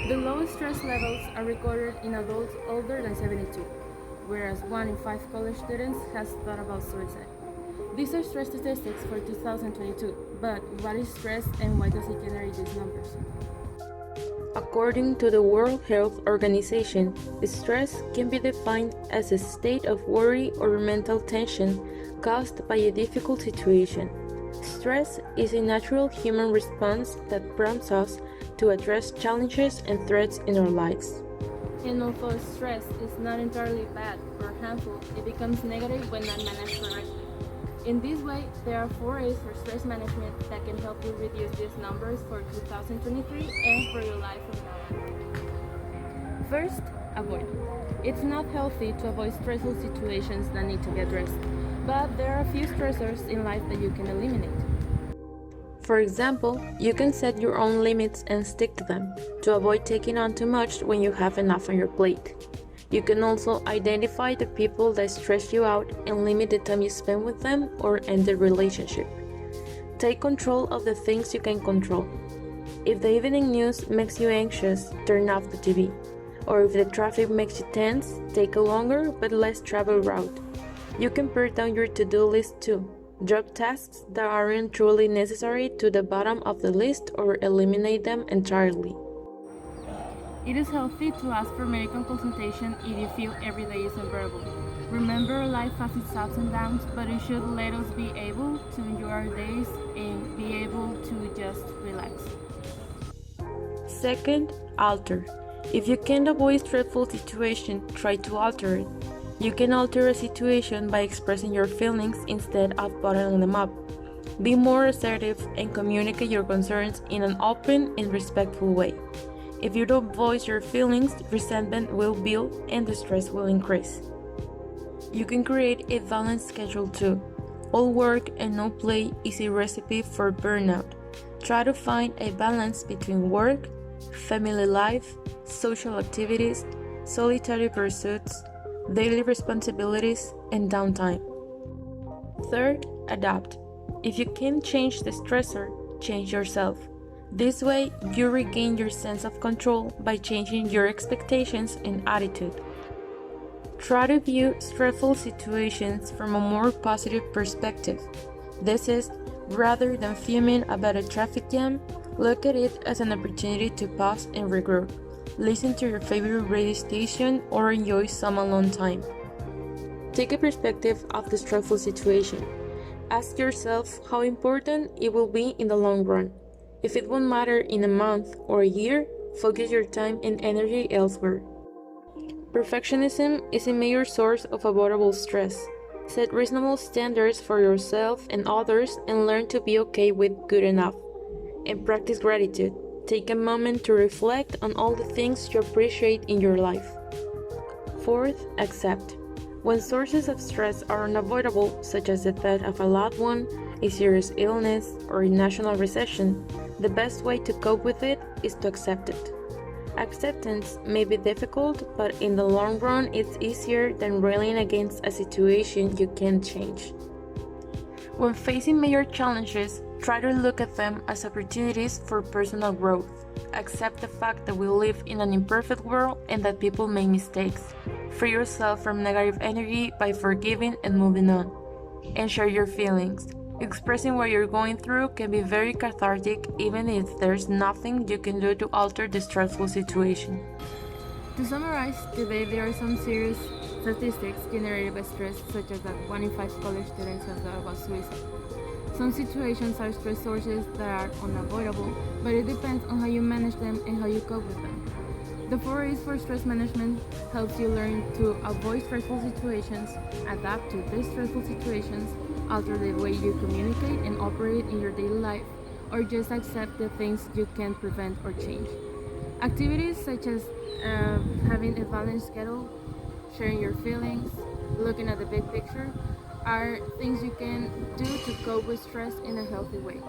The lowest stress levels are recorded in adults older than 72, whereas 1 in 5 college students has thought about suicide. These are stress statistics for 2022, but what is stress and why does it generate these numbers? According to the World Health Organization, stress can be defined as a state of worry or mental tension caused by a difficult situation. Stress is a natural human response that prompts us to address challenges and threats in our lives. And although stress is not entirely bad or harmful, it becomes negative when not managed correctly. In this way, there are 4 A's for stress management that can help you reduce these numbers for 2023 and for your life from now on. First, avoid. It's not healthy to avoid stressful situations that need to be addressed, but there are a few stressors in life that you can eliminate. For example, you can set your own limits and stick to them to avoid taking on too much when you have enough on your plate. You can also identify the people that stress you out and limit the time you spend with them or end the relationship. Take control of the things you can control. If the evening news makes you anxious, turn off the TV. Or if the traffic makes you tense, take a longer but less traveled route. You can pare down your to-do list too. Drop tasks that aren't truly necessary to the bottom of the list or eliminate them entirely. It is healthy to ask for medical consultation if you feel every day is unbearable. Remember, life has its ups and downs, but it should let us be able to enjoy our days and be able to just relax. Second, alter. If you can't avoid stressful situation, try to alter it. You can alter a situation by expressing your feelings instead of bottling them up. Be more assertive and communicate your concerns in an open and respectful way. If you don't voice your feelings, resentment will build and the stress will increase. You can create a balanced schedule too. All work and no play is a recipe for burnout. Try to find a balance between work, family life, social activities, solitary pursuits, daily responsibilities, and downtime. Third, adapt. If you can't change the stressor, change yourself. This way, you regain your sense of control by changing your expectations and attitude. Try to view stressful situations from a more positive perspective. This is, rather than fuming about a traffic jam, look at it as an opportunity to pause and regroup. Listen to your favorite radio station or enjoy some alone time. Take a perspective of the stressful situation. Ask yourself how important it will be in the long run. If it won't matter in a month or a year, focus your time and energy elsewhere. Perfectionism is a major source of avoidable stress. Set reasonable standards for yourself and others and learn to be okay with good enough. And practice gratitude. Take a moment to reflect on all the things you appreciate in your life. Fourth, accept. When sources of stress are unavoidable, such as the death of a loved one, a serious illness, or a national recession, the best way to cope with it is to accept it. Acceptance may be difficult, but in the long run, it's easier than railing against a situation you can't change. When facing major challenges, try to look at them as opportunities for personal growth. Accept the fact that we live in an imperfect world and that people make mistakes. Free yourself from negative energy by forgiving and moving on. And share your feelings. Expressing what you're going through can be very cathartic even if there's nothing you can do to alter the stressful situation. To summarize, today there are some serious statistics generated by stress, such as that 1 in 5 college students have thought about suicide. Some situations are stress sources that are unavoidable, but it depends on how you manage them and how you cope with them. The 4 A's for stress management helps you learn to avoid stressful situations, adapt to these stressful situations, alter the way you communicate and operate in your daily life, or just accept the things you can prevent or change. Activities such as having a balanced schedule, sharing your feelings, looking at the big picture, are things you can do to cope with stress in a healthy way.